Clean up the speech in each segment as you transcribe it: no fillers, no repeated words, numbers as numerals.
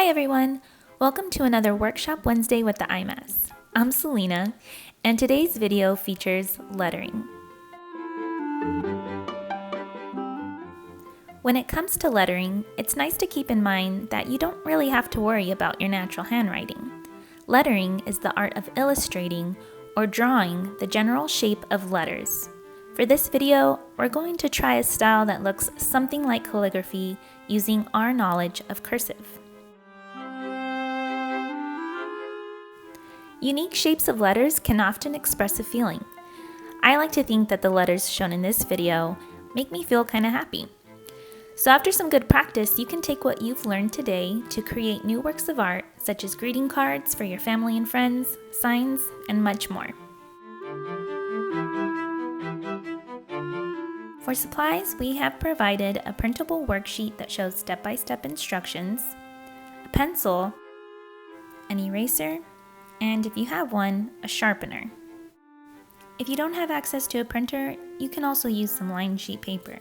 Hi everyone! Welcome to another Workshop Wednesday with the IMAS. I'm Celina, and today's video features lettering. When it comes to lettering, it's nice to keep in mind that you don't really have to worry about your natural handwriting. Lettering is the art of illustrating or drawing the general shape of letters. For this video, we're going to try a style that looks something like calligraphy using our knowledge of cursive. Unique shapes of letters can often express a feeling. I like to think that the letters shown in this video make me feel kind of happy. So after some good practice, you can take what you've learned today to create new works of art, such as greeting cards for your family and friends, signs, and much more. For supplies, we have provided a printable worksheet that shows step-by-step instructions, a pencil, an eraser, and if you have one, a sharpener. If you don't have access to a printer, you can also use some lined sheet paper.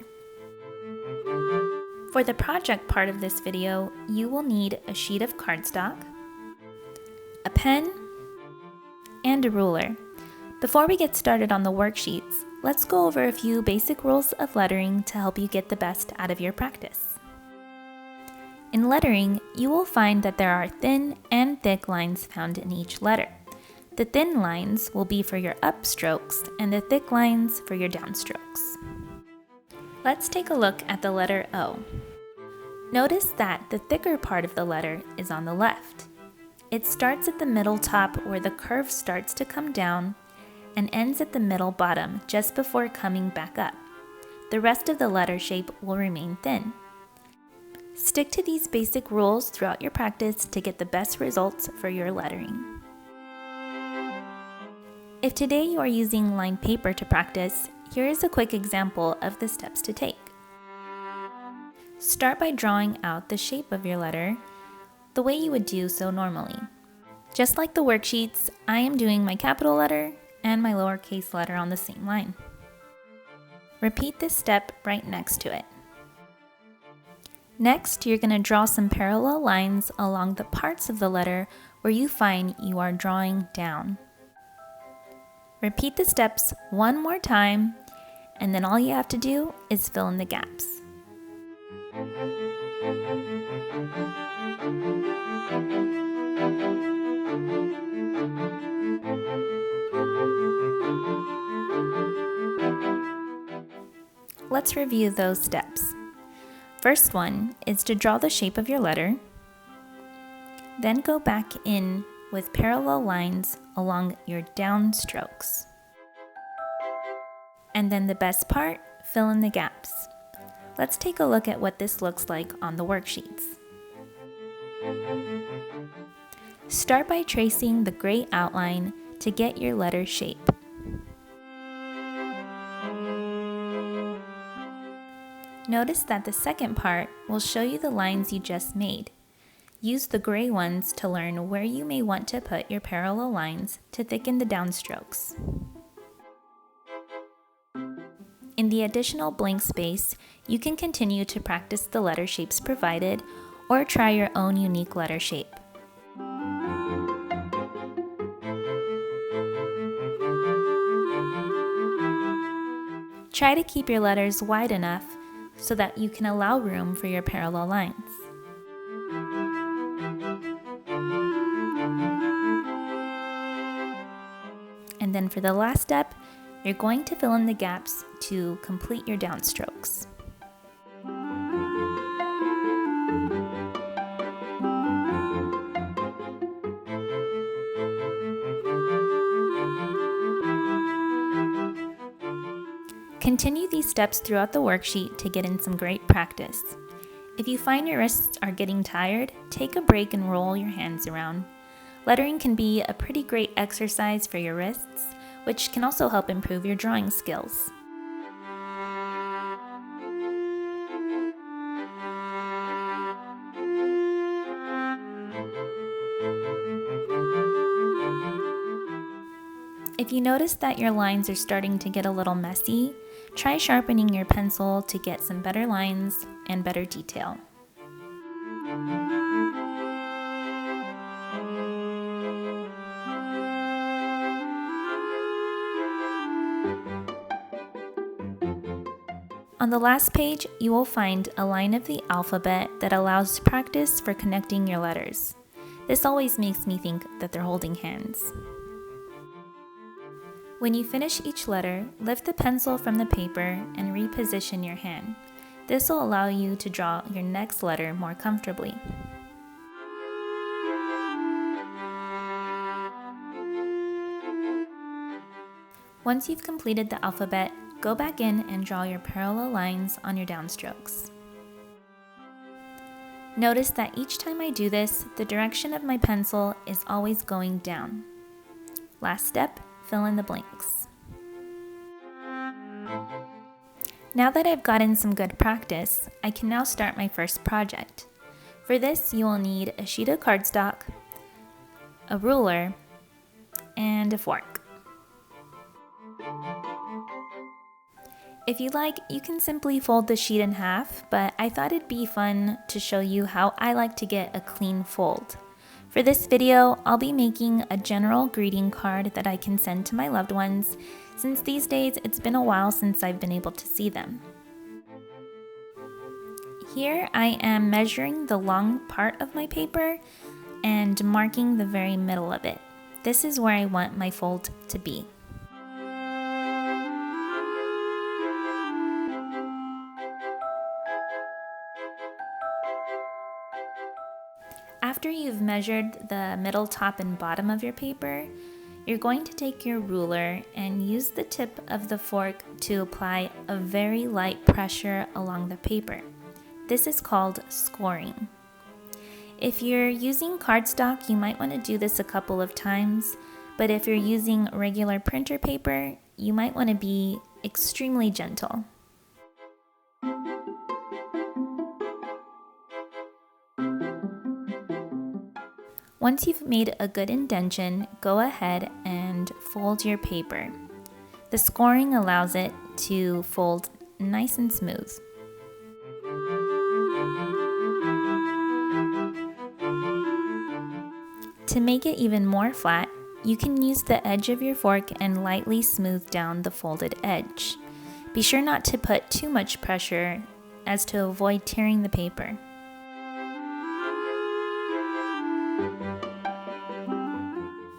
For the project part of this video, you will need a sheet of cardstock, a pen, and a ruler. Before we get started on the worksheets, let's go over a few basic rules of lettering to help you get the best out of your practice. In lettering, you will find that there are thin and thick lines found in each letter. The thin lines will be for your upstrokes and the thick lines for your downstrokes. Let's take a look at the letter O. Notice that the thicker part of the letter is on the left. It starts at the middle top where the curve starts to come down and ends at the middle bottom just before coming back up. The rest of the letter shape will remain thin. Stick to these basic rules throughout your practice to get the best results for your lettering. If today you are using lined paper to practice, here is a quick example of the steps to take. Start by drawing out the shape of your letter the way you would do so normally. Just like the worksheets, I am doing my capital letter and my lowercase letter on the same line. Repeat this step right next to it. Next, you're going to draw some parallel lines along the parts of the letter where you find you are drawing down. Repeat the steps one more time, and then all you have to do is fill in the gaps. Let's review those steps. First one is to draw the shape of your letter, then go back in with parallel lines along your downstrokes. And then the best part, fill in the gaps. Let's take a look at what this looks like on the worksheets. Start by tracing the gray outline to get your letter shape. Notice that the second part will show you the lines you just made. Use the gray ones to learn where you may want to put your parallel lines to thicken the downstrokes. In the additional blank space, you can continue to practice the letter shapes provided or try your own unique letter shape. Try to keep your letters wide enough so that you can allow room for your parallel lines. And then for the last step, you're going to fill in the gaps to complete your downstrokes. Continue these steps throughout the worksheet to get in some great practice. If you find your wrists are getting tired, take a break and roll your hands around. Lettering can be a pretty great exercise for your wrists, which can also help improve your drawing skills. If you notice that your lines are starting to get a little messy, try sharpening your pencil to get some better lines and better detail. On the last page, you will find a line of the alphabet that allows practice for connecting your letters. This always makes me think that they're holding hands. When you finish each letter, lift the pencil from the paper and reposition your hand. This will allow you to draw your next letter more comfortably. Once you've completed the alphabet, go back in and draw your parallel lines on your downstrokes. Notice that each time I do this, the direction of my pencil is always going down. Last step, fill in the blanks. Now that I've gotten some good practice, I can now start my first project. For this, you will need a sheet of cardstock, a ruler, and a fork. If you like, you can simply fold the sheet in half, but I thought it'd be fun to show you how I like to get a clean fold. For this video, I'll be making a general greeting card that I can send to my loved ones, since these days it's been a while since I've been able to see them. Here I am measuring the long part of my paper and marking the very middle of it. This is where I want my fold to be. After you've measured the middle, top, and bottom of your paper, you're going to take your ruler and use the tip of the fork to apply a very light pressure along the paper. This is called scoring. If you're using cardstock, you might want to do this a couple of times, but if you're using regular printer paper, you might want to be extremely gentle. Once you've made a good indentation, go ahead and fold your paper. The scoring allows it to fold nice and smooth. To make it even more flat, you can use the edge of your fork and lightly smooth down the folded edge. Be sure not to put too much pressure as to avoid tearing the paper.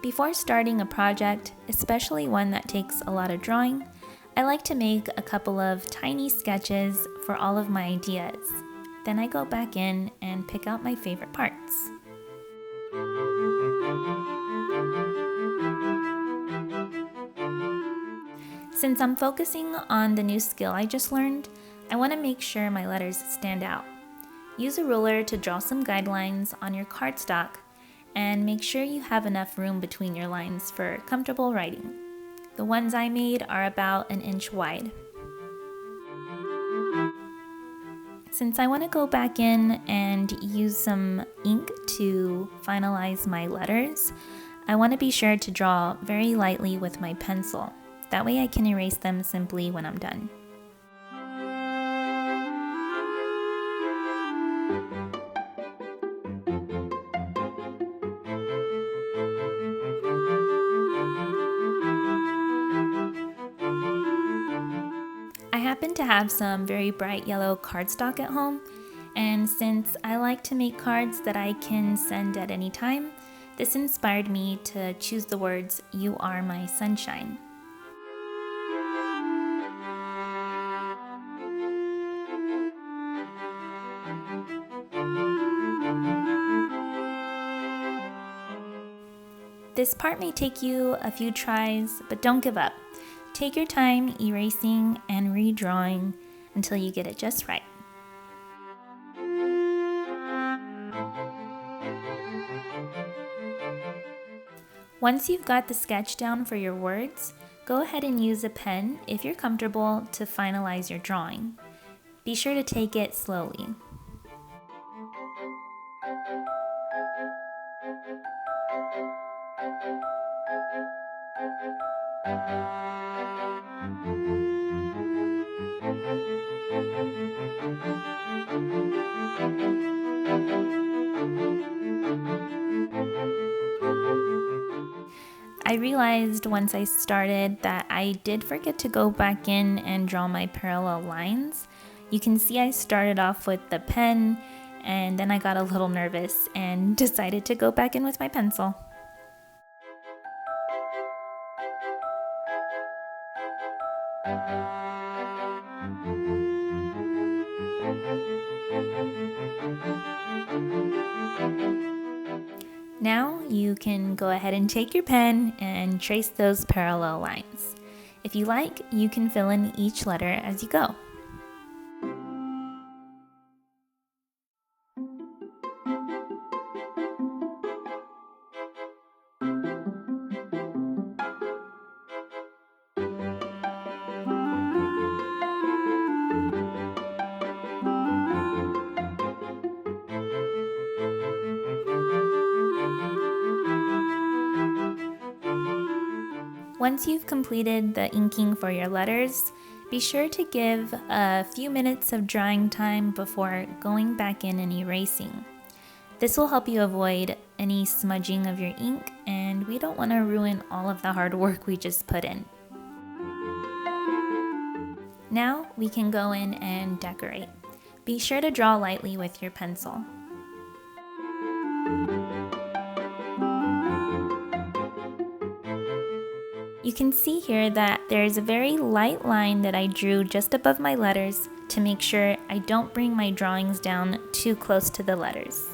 Before starting a project, especially one that takes a lot of drawing, I like to make a couple of tiny sketches for all of my ideas. Then I go back in and pick out my favorite parts. Since I'm focusing on the new skill I just learned, I want to make sure my letters stand out. Use a ruler to draw some guidelines on your cardstock and make sure you have enough room between your lines for comfortable writing. The ones I made are about 1 inch wide. Since I want to go back in and use some ink to finalize my letters, I want to be sure to draw very lightly with my pencil. That way I can erase them simply when I'm done. I happen to have some very bright yellow cardstock at home, and since I like to make cards that I can send at any time, this inspired me to choose the words, "You are my sunshine." This part may take you a few tries, but don't give up. Take your time erasing and redrawing until you get it just right. Once you've got the sketch down for your words, go ahead and use a pen if you're comfortable to finalize your drawing. Be sure to take it slowly. I realized once I started that I did forget to go back in and draw my parallel lines. You can see I started off with the pen and then I got a little nervous and decided to go back in with my pencil. Now you can go ahead and take your pen and trace those parallel lines. If you like, you can fill in each letter as you go. Once you've completed the inking for your letters, be sure to give a few minutes of drying time before going back in and erasing. This will help you avoid any smudging of your ink, and we don't want to ruin all of the hard work we just put in. Now we can go in and decorate. Be sure to draw lightly with your pencil. You can see here that there's a very light line that I drew just above my letters to make sure I don't bring my drawings down too close to the letters.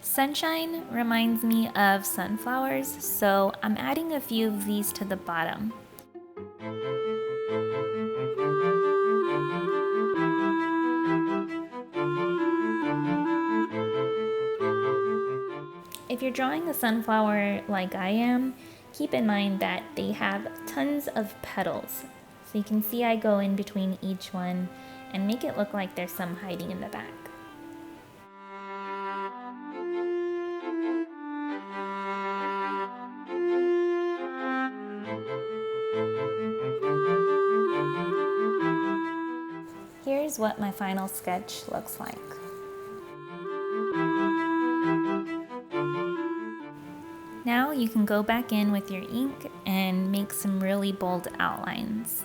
Sunshine reminds me of sunflowers, so I'm adding a few of these to the bottom. If you're drawing a sunflower like I am, keep in mind that they have tons of petals. So you can see I go in between each one and make it look like there's some hiding in the back. Here's what my final sketch looks like. Now you can go back in with your ink and make some really bold outlines.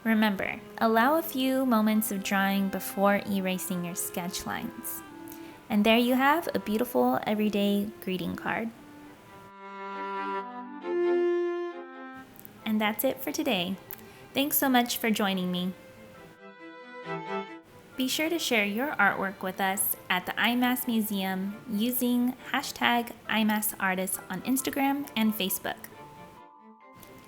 Remember, allow a few moments of drawing before erasing your sketch lines. And there you have a beautiful everyday greeting card. And that's it for today. Thanks so much for joining me. Be sure to share your artwork with us at the IMAS Museum using hashtag IMASArtists on Instagram and Facebook.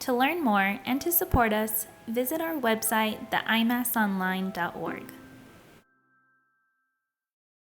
To learn more and to support us, visit our website, theimasonline.org.